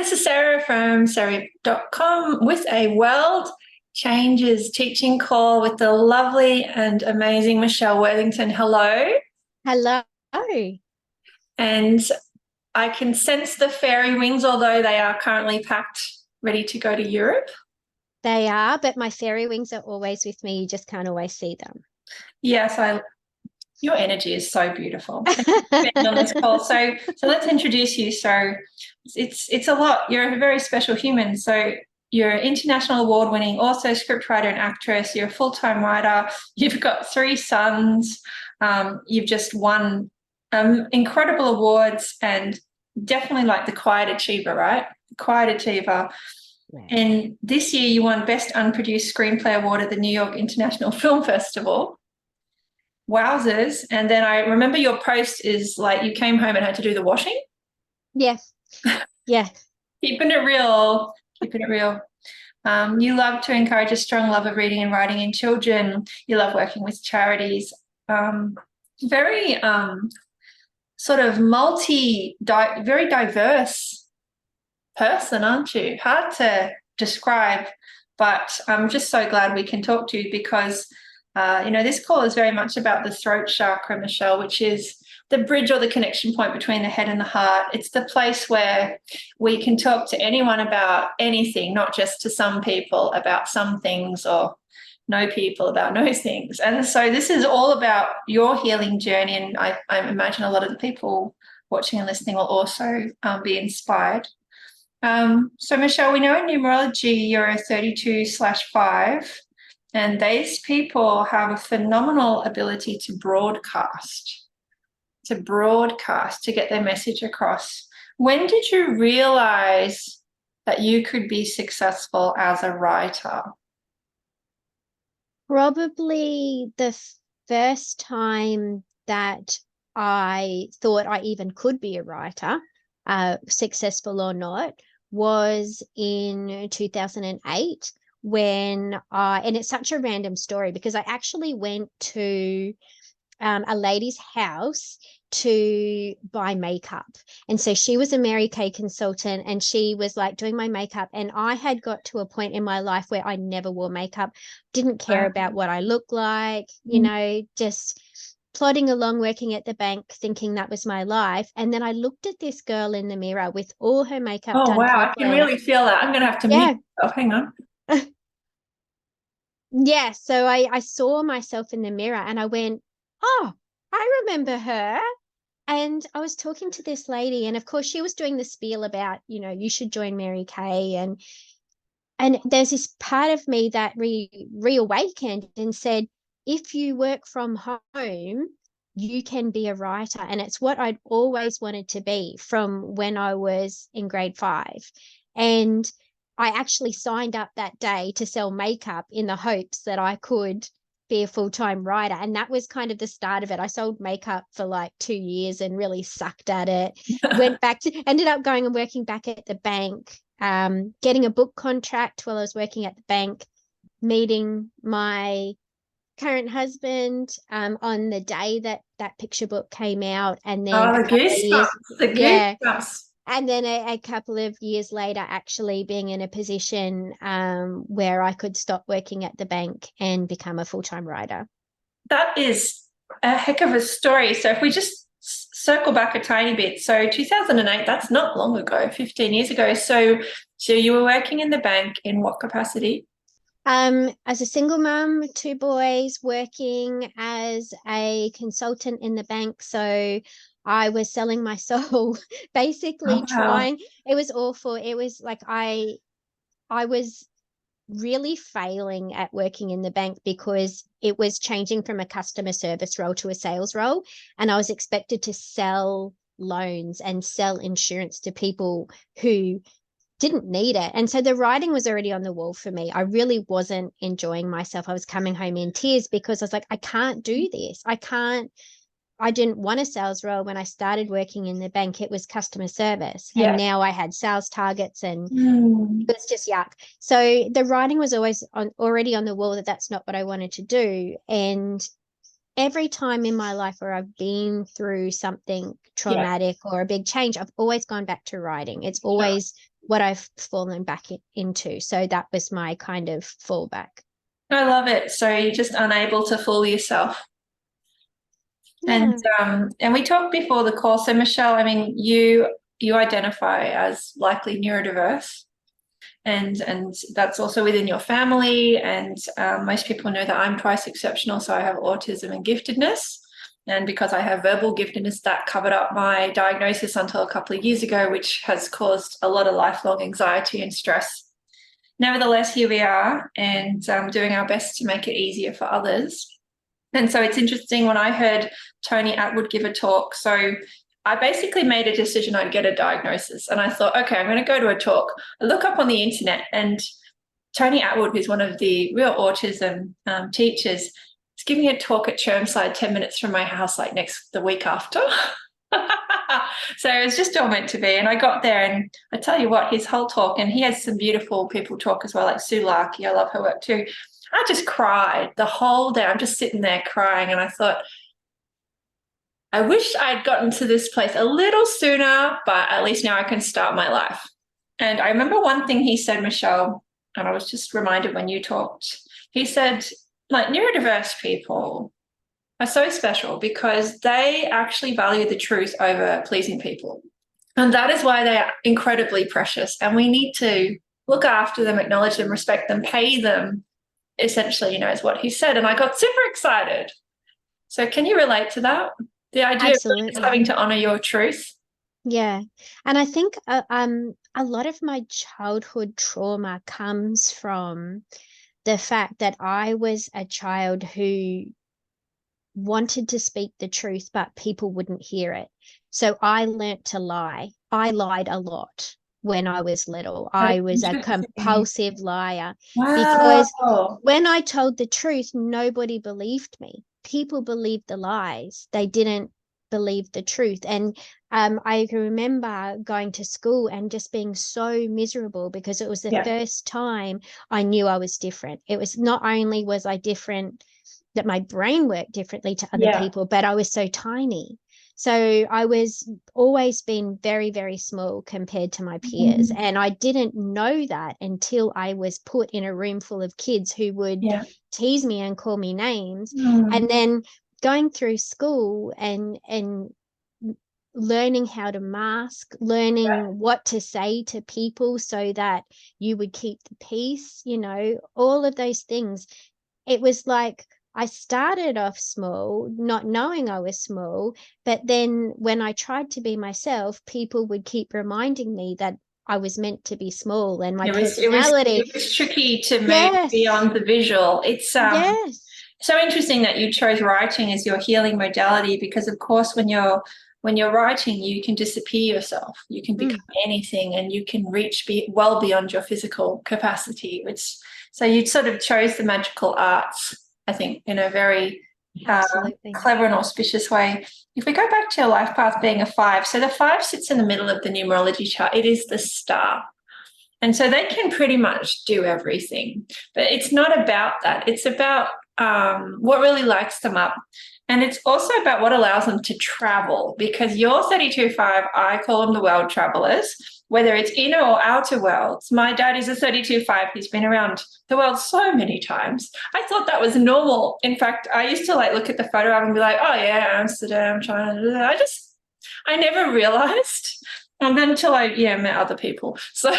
This is Sarah from Sarah.com with a World Changes teaching call with the lovely and amazing Michelle Worthington. Hello. Hello. And I can sense the fairy wings, although they are currently packed, ready to go to Europe. They are, but my fairy wings are always with me. You just can't always see them. Yes, your energy is so beautiful. Thank you for being on this call. So let's introduce you. So it's a lot. You're a very special human. So you're an international award-winning author, scriptwriter, and actress. You're a full-time writer. You've got 3 sons. You've just won incredible awards and definitely like the quiet achiever, right? Quiet achiever. Yeah. And this year you won Best Unproduced Screenplay Award at the New York International Film Festival. Wowzers. And then I remember your post is like you came home and had to do the washing. Yes. Yeah. Keeping it real. Keeping it real. You love to encourage a strong love of reading and writing in children. You love working with charities. Very sort of very diverse person, aren't you? Hard to describe, but I'm just so glad we can talk to you because this call is very much about the throat chakra, Michelle, which is the bridge or the connection point between the head and the heart. It's the place where we can talk to anyone about anything, not just to some people about some things or no people about no things. And so this is all about your healing journey, and I imagine a lot of the people watching and listening will also be inspired. So, Michelle, we know in numerology you're a 32/5. And these people have a phenomenal ability to broadcast, to get their message across. When did you realize that you could be successful as a writer? Probably the first time that I thought I even could be a writer, successful or not, was in 2008. And it's such a random story because I actually went to a lady's house to buy makeup. And so she was a Mary Kay consultant and she was like doing my makeup. And I had got to a point in my life where I never wore makeup, didn't care about what I looked like, just plodding along, working at the bank, thinking that was my life. And then I looked at this girl in the mirror with all her makeup done. Oh, wow. I can really feel that. I'm going to have to mute myself. Hang on. Yeah, so I saw myself in the mirror and I went, oh, I remember her. And I was talking to this lady, and of course she was doing the spiel about, you should join Mary Kay. And there's this part of me that reawakened and said, if you work from home, you can be a writer. And it's what I'd always wanted to be from when I was in grade 5. And I actually signed up that day to sell makeup in the hopes that I could be a full-time writer. And that was kind of the start of it. I sold makeup for like 2 years and really sucked at it. Ended up going and working back at the bank, getting a book contract while I was working at the bank, meeting my current husband on the day that picture book came out. And then the goosebumps. And then a couple of years later, actually being in a position where I could stop working at the bank and become a full-time writer. That is a heck of a story. So if we just circle back a tiny bit. So 2008, that's not long ago, 15 years ago. So you were working in the bank in what capacity? As a single mum, 2 boys, working as a consultant in the bank. So I was selling my soul, basically trying. It was awful. It was like I was really failing at working in the bank because it was changing from a customer service role to a sales role. And I was expected to sell loans and sell insurance to people who didn't need it. And so the writing was already on the wall for me. I really wasn't enjoying myself. I was coming home in tears because I was like, I can't do this. I didn't want a sales role. When I started working in the bank, it was customer service. Yeah. And now I had sales targets and it was just yuck. So the writing was already on the wall that that's not what I wanted to do. And every time in my life where I've been through something traumatic or a big change, I've always gone back to writing. It's always what I've fallen back into. So that was my kind of fallback. I love it. So you're just unable to fool yourself. Yeah. And we talked before the call. So Michelle, I mean, you identify as likely neurodiverse, and that's also within your family. And most people know that I'm twice exceptional, so I have autism and giftedness. And because I have verbal giftedness, that covered up my diagnosis until a couple of years ago, which has caused a lot of lifelong anxiety and stress. Nevertheless, here we are, and doing our best to make it easier for others. And so it's interesting, when I heard Tony Attwood give a talk, so I basically made a decision I'd get a diagnosis. And I thought, okay, I'm going to go to a talk. I look up on the internet, and Tony Attwood, who's one of the real autism teachers, is giving a talk at Chermside 10 minutes from my house, like the week after. So it was just all meant to be. And I got there, and I tell you what, his whole talk, and he has some beautiful people talk as well, like Sue Larkey. I love her work too. I just cried the whole day. I'm just sitting there crying. And I thought, I wish I'd gotten to this place a little sooner, but at least now I can start my life. And I remember one thing he said, Michelle, and I was just reminded when you talked. He said, like, neurodiverse people are so special because they actually value the truth over pleasing people. And that is why they are incredibly precious. And we need to look after them, acknowledge them, respect them, pay them, essentially, is what he said. And I got super excited. So can you relate to that? The idea Absolutely. of just having to honor your truth. Yeah. And I think a lot of my childhood trauma comes from the fact that I was a child who wanted to speak the truth, but people wouldn't hear it. So I learnt to lie. I lied a lot when I was little. I was a compulsive liar. Wow. Because when I told the truth, nobody believed me. People believed the lies. They didn't believe the truth. And I can remember going to school and just being so miserable because it was the first time I knew I was different. It was not only was I different, that my brain worked differently to other people, but I was so tiny. So I was always been very, very small compared to my peers. And I didn't know that until I was put in a room full of kids who would tease me and call me names. And then going through school and learning how to mask, learning what to say to people so that you would keep the peace, all of those things. It was like, I started off small, not knowing I was small, but then when I tried to be myself, people would keep reminding me that I was meant to be small, and my personality. It was tricky to move beyond the visual. It's so interesting that you chose writing as your healing modality, because of course when you're writing, you can disappear yourself. You can become anything, and you can reach well beyond your physical capacity. So you sort of chose the magical arts, I think, in a very clever and auspicious way. If we go back to your life path being a 5, so the 5 sits in the middle of the numerology chart. It is the star. And so they can pretty much do everything. But it's not about that. It's about what really lights them up. And it's also about what allows them to travel, because your 32-5, I call them the world travelers, whether it's inner or outer worlds. My dad is a 32-5. He's been around the world so many times. I thought that was normal. In fact, I used to look at the photo album and be like, oh yeah, Amsterdam, China. I never realized. And then until I met other people. So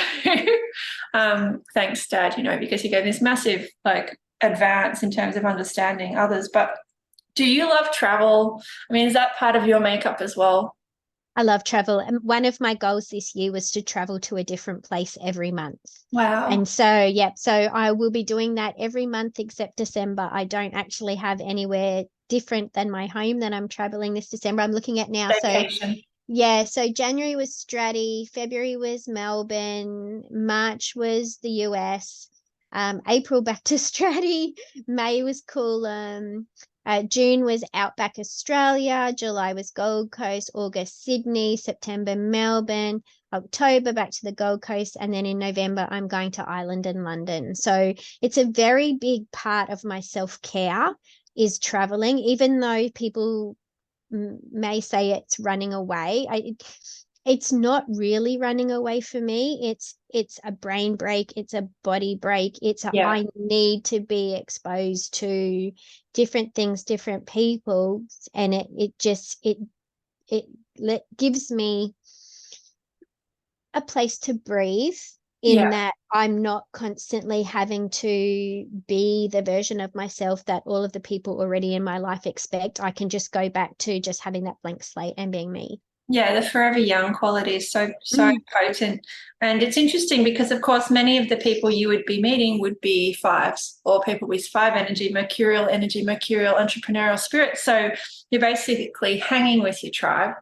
thanks, Dad, because he gave this massive advance in terms of understanding others. But do you love travel? I mean, is that part of your makeup as well? I love travel. And one of my goals this year was to travel to a different place every month. Wow. And so, so I will be doing that every month except December. I don't actually have anywhere different than my home that I'm traveling this December. I'm looking at now. Vacation. So January was Straddie, February was Melbourne, March was the US, April back to Straddie, May was Coolum, June was Outback Australia, July was Gold Coast, August Sydney, September Melbourne, October back to the Gold Coast, and then in November I'm going to Ireland and London. So it's a very big part of my self-care is traveling, even though people may say it's running away. it's not really running away for me. It's a brain break, it's a body break. Yeah. I need to be exposed to different things, different people, and it gives me a place to breathe, in Yeah. that I'm not constantly having to be the version of myself that all of the people already in my life expect. I can just go back to just having that blank slate and being me. Yeah, the forever young quality is so Mm. potent. And it's interesting because, of course, many of the people you would be meeting would be fives or people with five energy, mercurial entrepreneurial spirit. So you're basically hanging with your tribe.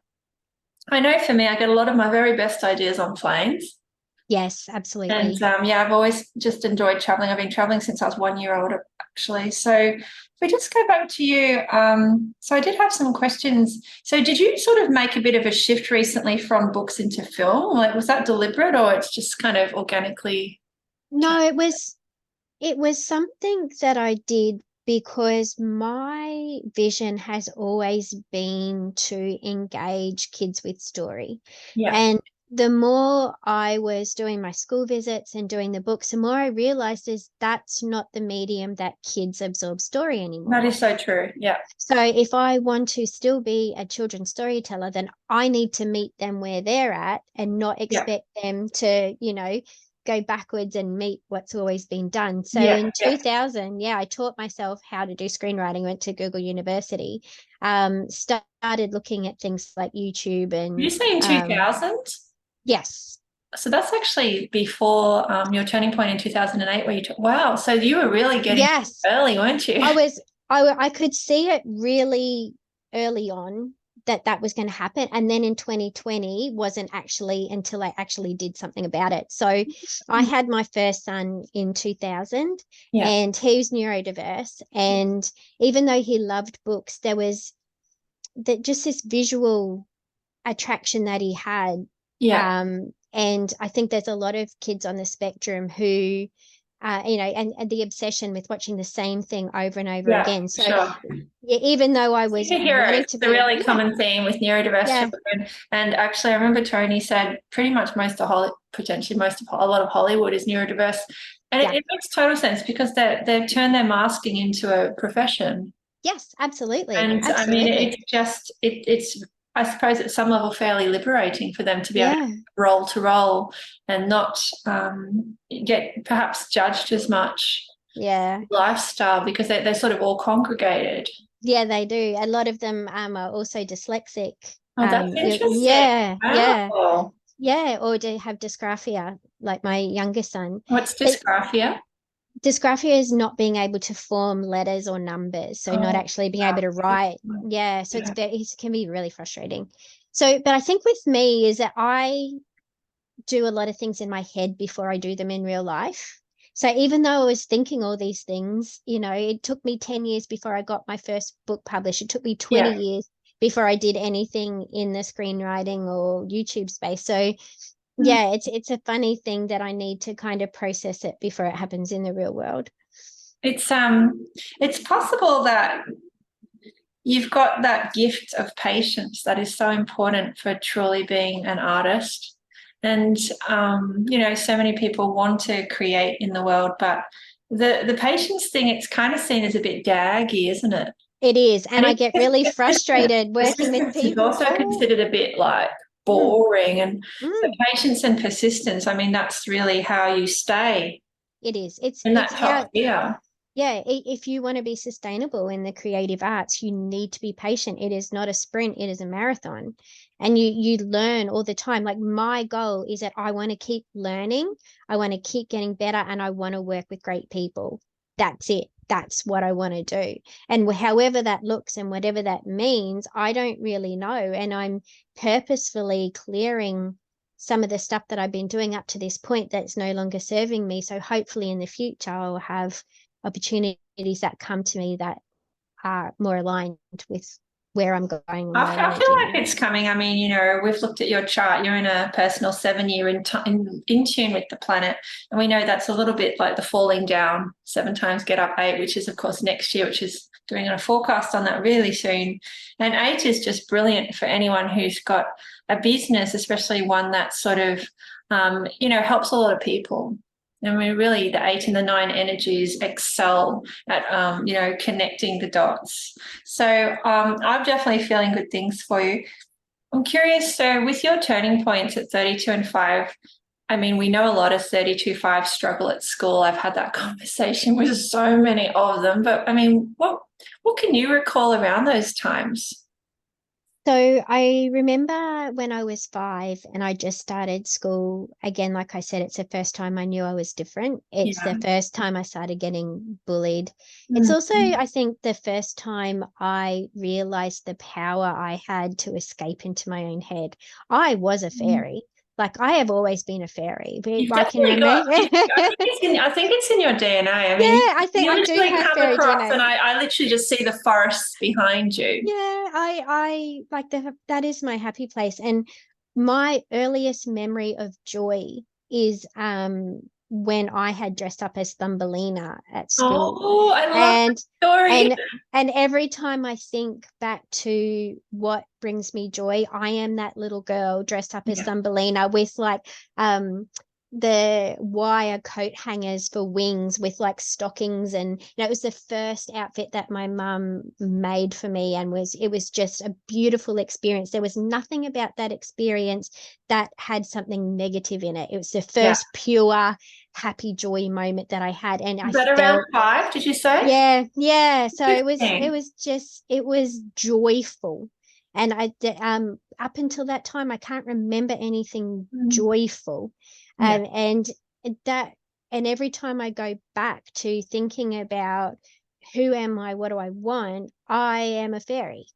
I know for me, I get a lot of my very best ideas on planes. Yes, And absolutely. yeah, I've always just enjoyed traveling. I've been traveling since I was 1 year old, actually. So if we just go back to you, so I did have some questions. So did you sort of make a bit of a shift recently from books into film? Like, was that deliberate or it's just kind of organically? No, it was something that I did because my vision has always been to engage kids with story. Yeah, And the more I was doing my school visits and doing the books, the more I realized is that's not the medium that kids absorb story that anymore. is so true. Yeah, So if I want to still be a children's storyteller, then I need to meet them where they're at and not yeah, expect them to, go backwards and meet what's always been done. So yeah, in yeah. 2000, yeah, I taught myself how to do screenwriting, went to Google University, started looking at things like YouTube Did you and say in 2000? yes. So that's actually before your turning point in 2008 where you took, wow. So you were really getting Yes, early, weren't you? I was I could see it really early on that was going to happen, and then in 2020 wasn't actually until I actually did something about it. So I had my first son in 2000, Yeah, and he was neurodiverse, and even though he loved books, there was that just this visual attraction that he had. yeah, And I think there's a lot of kids on the spectrum who, and the obsession with watching the same thing over and over yeah, again. So sure. yeah, even though I was Superheroes, wanting it's to a be, really common theme with neurodiverse yeah, children. And actually, I remember Tony said pretty much potentially most of a lot of Hollywood is neurodiverse. And yeah, it makes total sense because they've turned their masking into a profession. yes, absolutely, And I mean, absolutely, it's I suppose at some level fairly liberating for them to be able to yeah, roll to roll and not get perhaps judged as much yeah, lifestyle because they're sort of all congregated. yeah, they do. A lot of them are also dyslexic. Oh, that's interesting. Yeah, yeah, Wow. yeah, or to have dysgraphia, like my youngest son. What's But dysgraphia? dysgraphia is not being able to form letters or numbers, so not Oh, actually being able to wow. write. Yeah, so Yeah. it can be really frustrating. So, but I think with me is that I do a lot of things in my head before I do them in real life. So even though I was thinking all these things, it took me 10 years before I got my first book published. It took me 20 Yeah. years before I did anything in the screenwriting or YouTube space. So yeah, it's a funny thing that I need to kind of process it before it happens in the real world. It's possible that you've got that gift of patience that is so important for truly being an artist. And so many people want to create in the world, but the patience thing, it's kind of seen as a bit daggy, isn't it? It is, And and I get really frustrated working with persistence is people. also Oh, considered a bit like mm, boring. And so mm, patience and persistence, I mean, that's really how you stay it is. It's in it's that top how tier. Yeah, if you want to be sustainable in the creative arts, you need to be patient. It is not a sprint, it is a marathon. And you learn all the time. Like my goal is that I want to keep learning, I want to keep getting better, and I want to work with great people. That's it. That's what I want to do. And however that looks and whatever that means, I don't really know. And I'm purposefully clearing some of the stuff that I've been doing up to this point that's no longer serving me. So hopefully in the future I'll have opportunities that come to me that are more aligned with where I'm going and where I I want to feel do like now. it's coming. I mean, we've looked at your chart. You're in a personal 7 year in tune with the planet. And we know that's a little bit like the falling down, 7 times get up 8, which is, of course, next year, which is doing a forecast on that really soon. And 8 is just brilliant for anyone who's got a business, especially one that sort of, helps a lot of people. And we really, the 8 and the 9 energies excel at, connecting the dots. So I'm definitely feeling good things for you. I'm curious, so with your turning points at 32 and 5, I mean, we know a lot of 32-5 struggle at school. I've had that conversation with so many of them. But I mean, what can you recall around those times? So I remember when I was 5 and I just started school again, like I said, it's the first time I knew I was different. It's Yeah. the first time I started getting bullied. It's also, Mhm. I think, the first time I realized the power I had to escape into my own head. I was a fairy. Like I have always been a fairy, but You've I can definitely got, remember. I think it's in your DNA. I Yeah, mean, I think you I do literally have come fairy across and DNA. I literally just see the forests behind you. Yeah, I like that is my happy place. And my earliest memory of joy is when I had dressed up as Thumbelina at school. Oh, I love And the story. and and every time I think back to what brings me joy, I am that little girl dressed up as Yeah. Thumbelina with like the wire coat hangers for wings with like stockings, and it was the first outfit that my mum made for me, and it was just a beautiful experience. There was nothing about that experience that had something negative in it. It was the Yeah. first pure happy joy moment that I had, and I Is that around felt 5, did you say? yeah. So Interesting. it was joyful. And up until that time I can't remember anything Mm. joyful. Yeah. And that and every time I go back to thinking about who am I, what do I want, I am a fairy.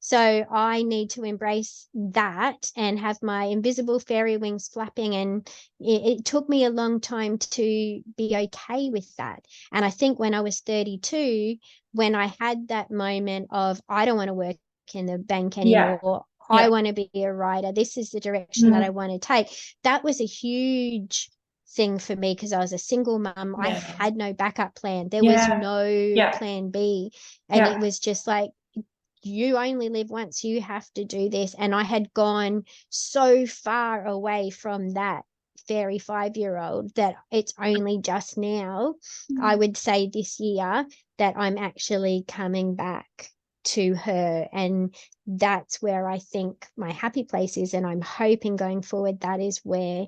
So I need to embrace that and have my invisible fairy wings flapping. And it took me a long time to be okay with that. And I think when I was 32, when I had that moment of, I don't want to work in the bank Yeah. anymore, I Yeah. want to be a writer, this is the direction that Mm. I want to take. That was a huge thing for me because I was a single mum. I Yeah. had no backup plan. There was Yeah. no Yeah. plan B. And it Yeah. was just like, you only live once, you have to do this. And I had gone so far away from that fairy 5-year-old that it's only just now, I Mm. would say this year, that I'm actually coming back to her. And that's where I think my happy place is. And I'm hoping going forward, that is where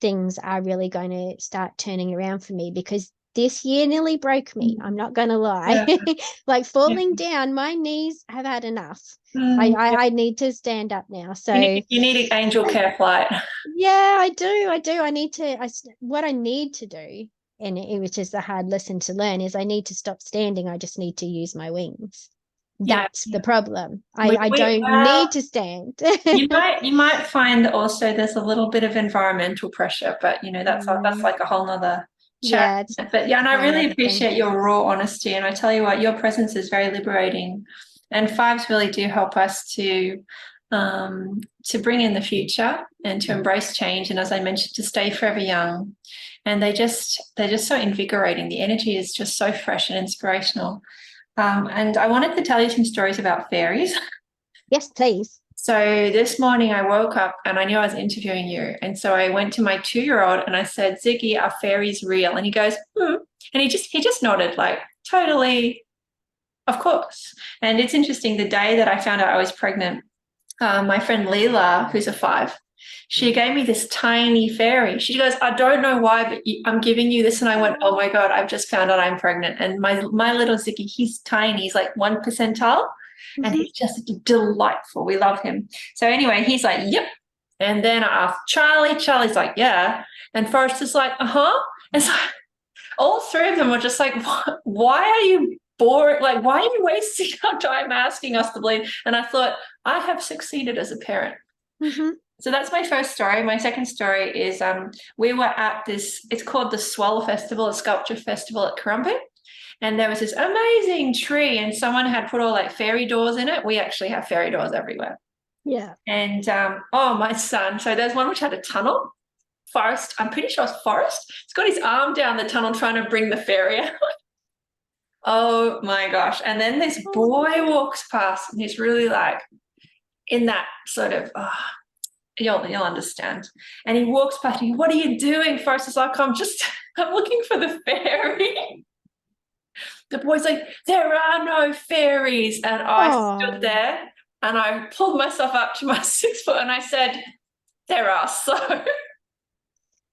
things are really going to start turning around for me, because this year nearly broke me. I'm not going to lie. Yeah. Like Yeah. falling down, my knees have had enough. Yeah. I need to stand up now. You So need, you need an angel care flight. yeah, I do. I need to, what I need to do, and which is the hard lesson to learn, is I need to stop standing. I just need to use my wings. Yeah. That's the problem. I We don't well, need to stand. you might find also there's a little bit of environmental pressure, but that's Mm, like a whole nother chat. yeah, it's But yeah, and a I whole really nother thing. appreciate your raw honesty. And I tell you what, your presence is very liberating. And fives really do help us to bring in the future and to embrace change. And as I mentioned, to stay forever young. And they're just so invigorating. The energy is just so fresh and inspirational. And I wanted to tell you some stories about fairies. Yes, please. So this morning I woke up and I knew I was interviewing you. And so I went to my 2-year-old and I said, Ziggy, are fairies real? And he goes, hmm. And he just nodded, like, totally, of course. And it's interesting, the day that I found out I was pregnant, my friend Leela, who's a 5, she gave me this tiny fairy. She goes, I don't know why, but I'm giving you this. And I went, oh my God, I've just found out I'm pregnant. And my little Ziggy, he's tiny. He's like 1 percentile. And Mm-hmm. he's just delightful. We love him. So anyway, he's like, yep. And then I asked Charlie. Charlie's like, yeah. And Forrest is like, uh-huh. And so all 3 of them were just like, why are you bored? Like, why are you wasting our time asking us to believe? And I thought, I have succeeded as a parent. Mm-hmm. So that's my first story. My second story is we were at this, it's called the Swell Festival, a sculpture festival at Currumbin. And there was this amazing tree, and someone had put all like fairy doors in it. We actually have fairy doors everywhere. Yeah. And oh, my son. So there's one which had a tunnel. Forrest, I'm pretty sure it's Forrest. He's got his arm down the tunnel trying to bring the fairy out. Oh my gosh. And then this boy walks past and he's really like in that sort of, you'll understand. And he walks past me, what are you doing? Forrest is like, I'm looking for the fairy. The boy's like, there are no fairies. And I stood there and I pulled myself up to my 6 foot and I said, there are so.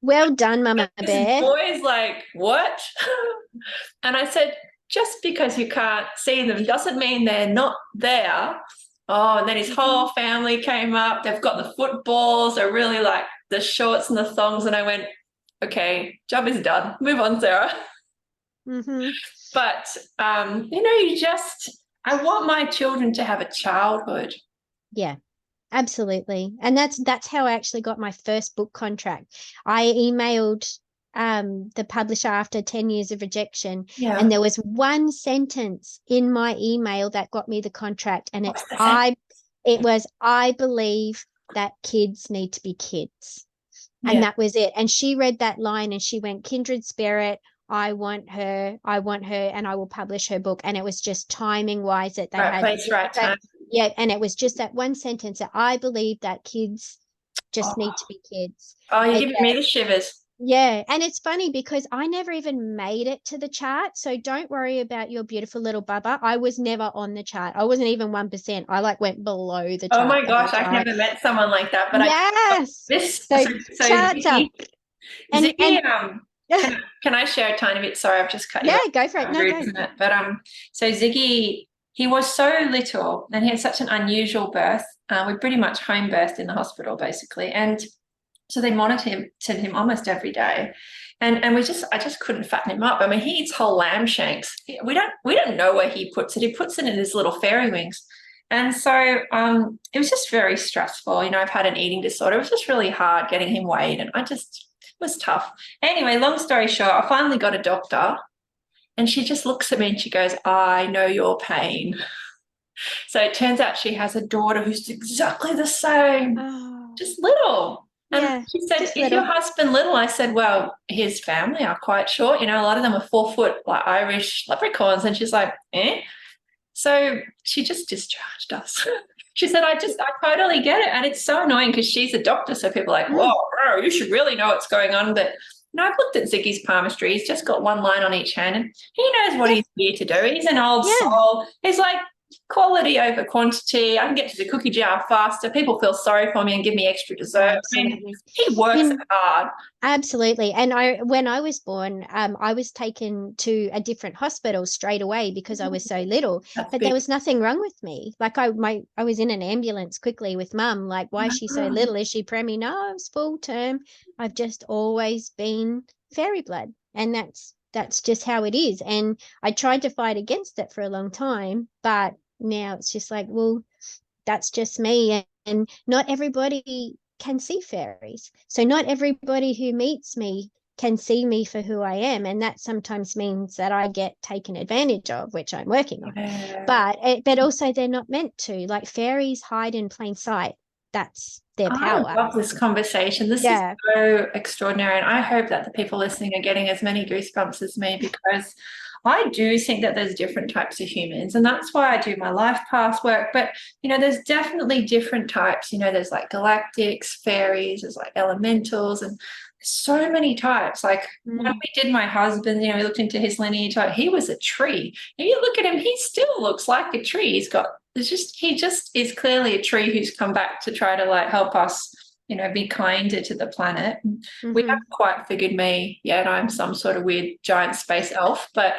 Well done, Mama This Bear. boy's like, what? And I said, just because you can't see them doesn't mean they're not there. Oh, and then his whole family came up. They've got the footballs. They're really like the shorts and the thongs. And I went, okay, job is done. Move on, Sarah. But, I want my children to have a childhood. Yeah, absolutely. And that's how I actually got my first book contract. I emailed the publisher after 10 years of rejection, and there was one sentence in my email that got me the contract, and I believe that kids need to be kids. And that was it. And she read that line and she went, kindred spirit, I want her, and I will publish her book. And it was just timing wise that they right had place, right time. Yeah, and it was just that one sentence that I believe that kids just need to be kids. Oh, you're giving me the shivers. Yeah, and it's funny because I never even made it to the chart. So don't worry about your beautiful little Bubba. I was never on the chart. I wasn't even 1%. I like went below the chart. Oh my gosh, I've never met someone like that. But yes, so charts up. Ziggy, can I share a tiny bit? Sorry, I've just cut you. Yeah, go for it. No, go. Isn't it? But so Ziggy, he was so little and he had such an unusual birth. We pretty much home birthed in the hospital basically, and so they monitored him almost every day. And I just couldn't fatten him up. I mean, he eats whole lamb shanks. We don't know where he puts it. He puts it in his little fairy wings. And so it was just very stressful. I've had an eating disorder. It was just really hard getting him weighed, and it was tough. Anyway, long story short, I finally got a doctor, and she just looks at me and she goes, I know your pain. So it turns out she has a daughter who's exactly the same, just little. And she said, is your husband little? I said, well, his family are quite short. A lot of them are 4 foot, like Irish leprechauns. And she's like, eh? So she just discharged us. She said, I totally get it. And it's so annoying because she's a doctor. So people are like, whoa, bro, you should really know what's going on. But I've looked at Ziggy's palmistry. He's just got one line on each hand and he knows what he's here to do. He's an old soul. He's like, quality over quantity. I can get to the cookie jar faster. People feel sorry for me and give me extra dessert. I mean, he works hard. Absolutely. And when I was born, I was taken to a different hospital straight away because I was so little. There was nothing wrong with me. Like I was in an ambulance quickly with Mum. Like, why is she so little? Is she preemie? No, I was full term. I've just always been fairy blood, and that's just how it is. And I tried to fight against it for a long time, but now it's just like, well, that's just me. And not everybody can see fairies. So not everybody who meets me can see me for who I am. And that sometimes means that I get taken advantage of, which I'm working on. But also they're not meant to. Like, fairies hide in plain sight. That's their power. I love this conversation. This is so extraordinary. And I hope that the people listening are getting as many goosebumps as me, because I do think that there's different types of humans, and that's why I do my life path work. But, there's definitely different types. There's like galactics, fairies, there's like elementals, and so many types. Like when we did my husband, we looked into his lineage, like he was a tree. And you look at him, he still looks like a tree. He just is clearly a tree who's come back to try to like help us, be kinder to the planet. We haven't quite figured me yet. I'm some sort of weird giant space elf, but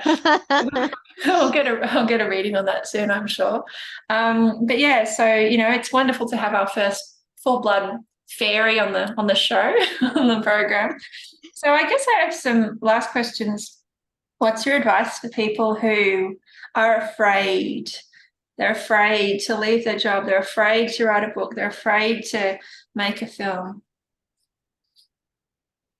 I'll get a reading on that soon, I'm sure. But yeah, so it's wonderful to have our first full blood fairy on the show, on the program. So I guess I have some last questions. What's your advice for people who are afraid? They're afraid to leave their job. They're afraid to write a book. They're afraid to make a film.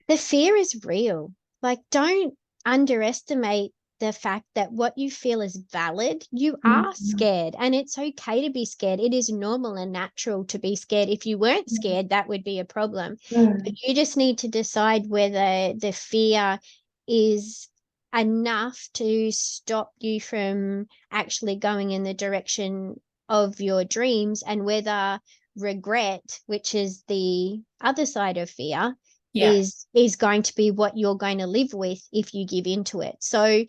The fear is real. Like, don't underestimate the fact that what you feel is valid. You are scared, and it's okay to be scared. It is normal and natural to be scared. If you weren't scared, that would be a problem. But you just need to decide whether the fear is enough to stop you from actually going in the direction of your dreams, and whether regret, which is the other side of fear, Yeah. is going to be what you're going to live with if you give into it. So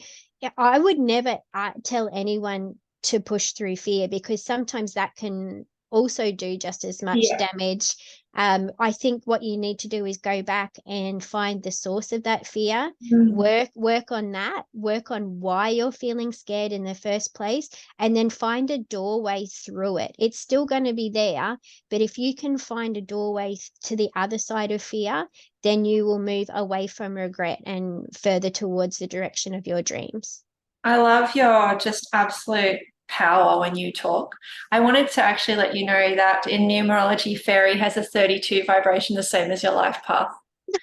I would never tell anyone to push through fear, because sometimes that can also do just as much damage. I think what you need to do is go back and find the source of that fear, work on that, work on why you're feeling scared in the first place, and then find a doorway through it. It's still going to be there, but if you can find a doorway to the other side of fear, then you will move away from regret and further towards the direction of your dreams. I love your just absolute power when you talk. I wanted to actually let you know that in numerology, fairy has a 32 vibration, the same as your life path.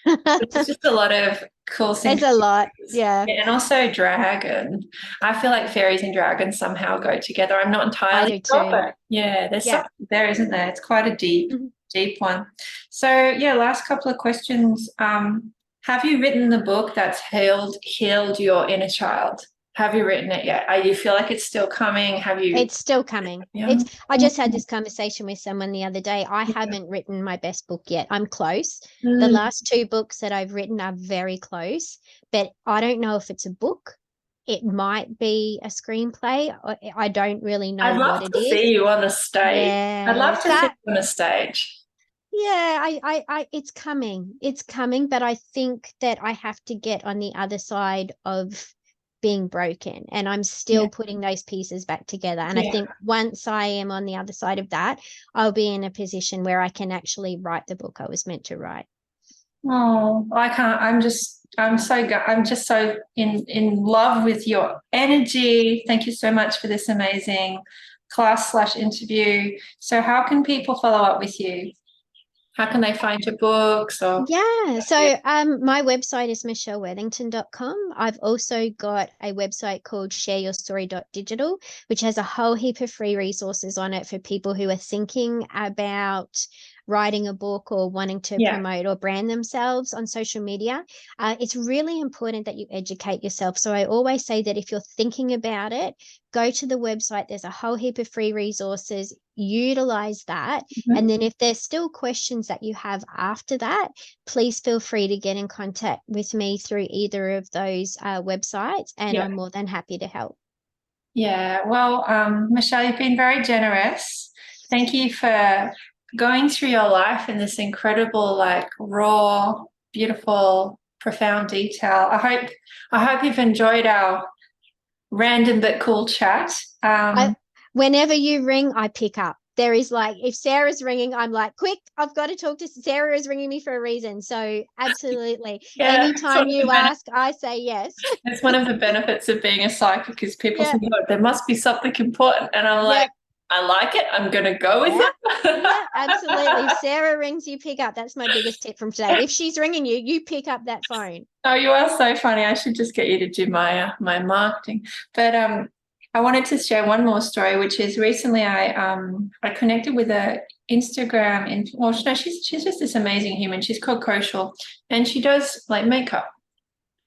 It's just a lot of cool things. There's a lot, yeah. And also dragon. I feel like fairies and dragons somehow go together. I'm not entirely sure, but yeah, there's something there, isn't there? It's quite a deep one. So yeah, last couple of questions. Have you written the book that's healed your inner child? Have you written it yet? You feel like it's still coming? Have you? It's still coming. Yeah. I just had this conversation with someone the other day. I haven't written my best book yet. I'm close. The last 2 books that I've written are very close, but I don't know if it's a book. It might be a screenplay. I don't really know what it is. I'd love to see you on a stage. Yeah, I'd love to see you on a stage. Yeah, it's coming. It's coming, but I think that I have to get on the other side of being broken, and I'm still putting those pieces back together. And I think once I am on the other side of that, I'll be in a position where I can actually write the book I was meant to write. Oh, I can't. I'm just so in love with your energy. Thank you so much for this amazing class/interview. So how can people follow up with you? How can they find your books? Or so my website is michelleworthington.com. I've also got a website called shareyourstory.digital, which has a whole heap of free resources on it for people who are thinking about writing a book or wanting to promote or brand themselves on social media. It's really important that you educate yourself. So I always say that if you're thinking about it, go to the website. There's a whole heap of free resources. Utilize that. And then if there's still questions that you have after that, please feel free to get in contact with me through either of those websites, and I'm more than happy to help. Yeah, well, Michelle, you've been very generous. Thank you for going through your life in this incredible, like, raw, beautiful, profound detail. I hope you've enjoyed our random but cool chat. Whenever you ring, I pick up. There is, like, if Sarah's ringing, I'm like, quick, I've got to talk to Sarah. Is ringing me for a reason. So absolutely. Anytime you ask, I say yes. It's one of the benefits of being a psychic, because people say, oh, there must be something important. And I'm like, I like it. I'm going to go with it. Yeah, absolutely. If Sarah rings, you pick up. That's my biggest tip from today. If she's ringing you, you pick up that phone. Oh, you are so funny. I should just get you to do my marketing. But I wanted to share one more story, which is recently I connected with a Instagram. She's just this amazing human. She's called Koshal, and she does like makeup.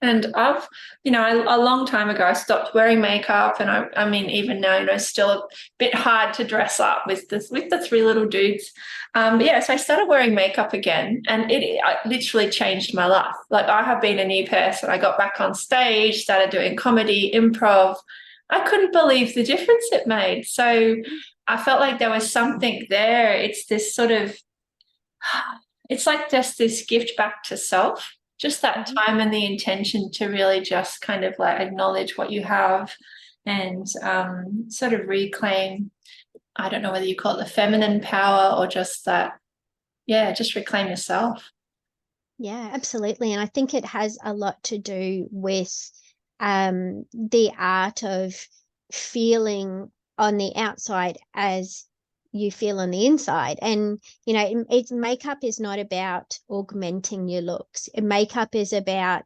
And I've, a long time ago, I stopped wearing makeup, and I mean, even now, still a bit hard to dress up with the 3 little dudes. But yeah, so I started wearing makeup again, and it literally changed my life. Like, I have been a new person. I got back on stage, started doing comedy, improv. I couldn't believe the difference it made. So I felt like there was something there. It's this sort of, it's like just this gift back to self. Just that time and the intention to really just kind of like acknowledge what you have and sort of reclaim, I don't know whether you call it the feminine power or just that, just reclaim yourself. Yeah, absolutely. And I think it has a lot to do with the art of feeling on the outside as you feel on the inside. And makeup is not about augmenting your looks. Makeup is about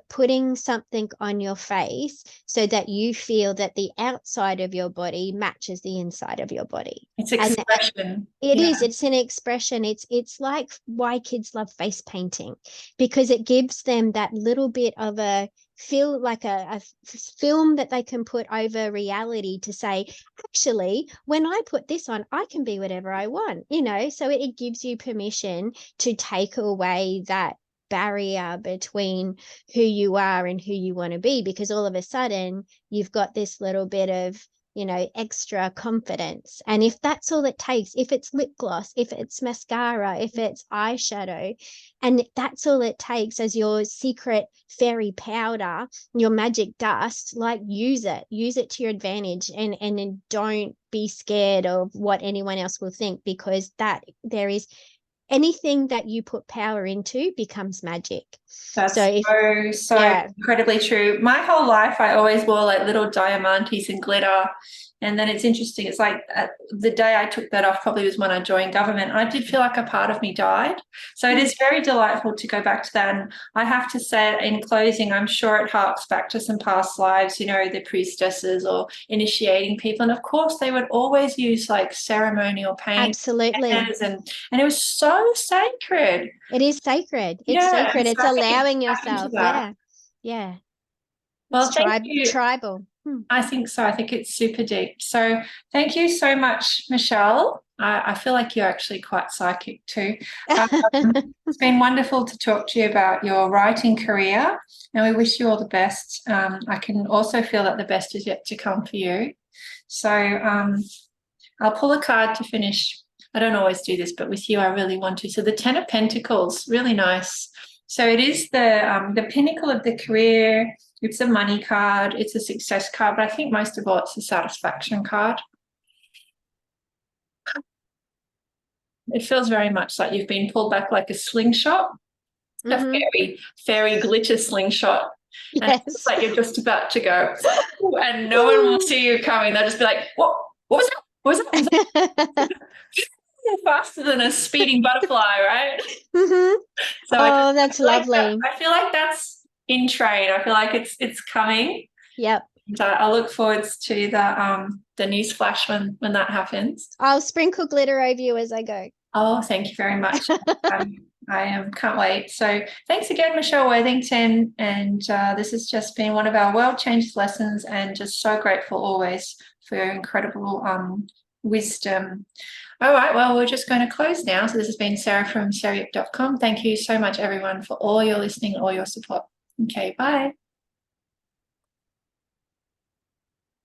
putting something on your face so that you feel that the outside of your body matches the inside of your body. It's expression. It's an expression. It's like why kids love face painting, because it gives them that little bit of a feel, like a film that they can put over reality to say, actually, when I put this on, I can be whatever I want, so it gives you permission to take away that barrier between who you are and who you want to be, because all of a sudden you've got this little bit of extra confidence. And if that's all it takes, if it's lip gloss, if it's mascara, if it's eyeshadow, and that's all it takes as your secret fairy powder, your magic dust, like use it to your advantage, and don't be scared of what anyone else will think, because that there is anything that you put power into becomes magic. That's so incredibly true. My whole life, I always wore like little diamantes and glitter. And then it's interesting. It's like the day I took that off probably was when I joined government. I did feel like a part of me died. So it is very delightful to go back to that. And I have to say, in closing, I'm sure it harks back to some past lives, the priestesses or initiating people. And of course, they would always use like ceremonial paint. Absolutely. And it was so sacred. It is sacred. It's sacred. It's allowing yourself. Yeah. Well, it's thank you. Tribal. I think so. I think it's super deep. So thank you so much, Michelle. I feel like you're actually quite psychic too. It's been wonderful to talk to you about your writing career, and we wish you all the best. I can also feel that the best is yet to come for you. So I'll pull a card to finish. I don't always do this, but with you I really want to. So the Ten of Pentacles, really nice. So it is the pinnacle of the career. It's a money card. It's a success card, but I think most of all it's a satisfaction card. It feels very much like you've been pulled back like a slingshot, a fairy glitter slingshot. Yes. And it's like you're just about to go, and no one will see you coming. They'll just be like, what was that? What was that? Faster than a speeding butterfly, right? So that's lovely. I feel like that's in train. I feel like it's coming. Yep. And I look forward to the news flash when that happens. I'll sprinkle glitter over you as I go. Oh, thank you very much. I can't wait. So thanks again, Michelle Worthington. And this has just been one of our World Changes lessons, and just so grateful always for your incredible wisdom. All right, well, we're just going to close now. So this has been Sarah from sarayip.com. Thank you so much, everyone, for all your listening, all your support. Okay, bye.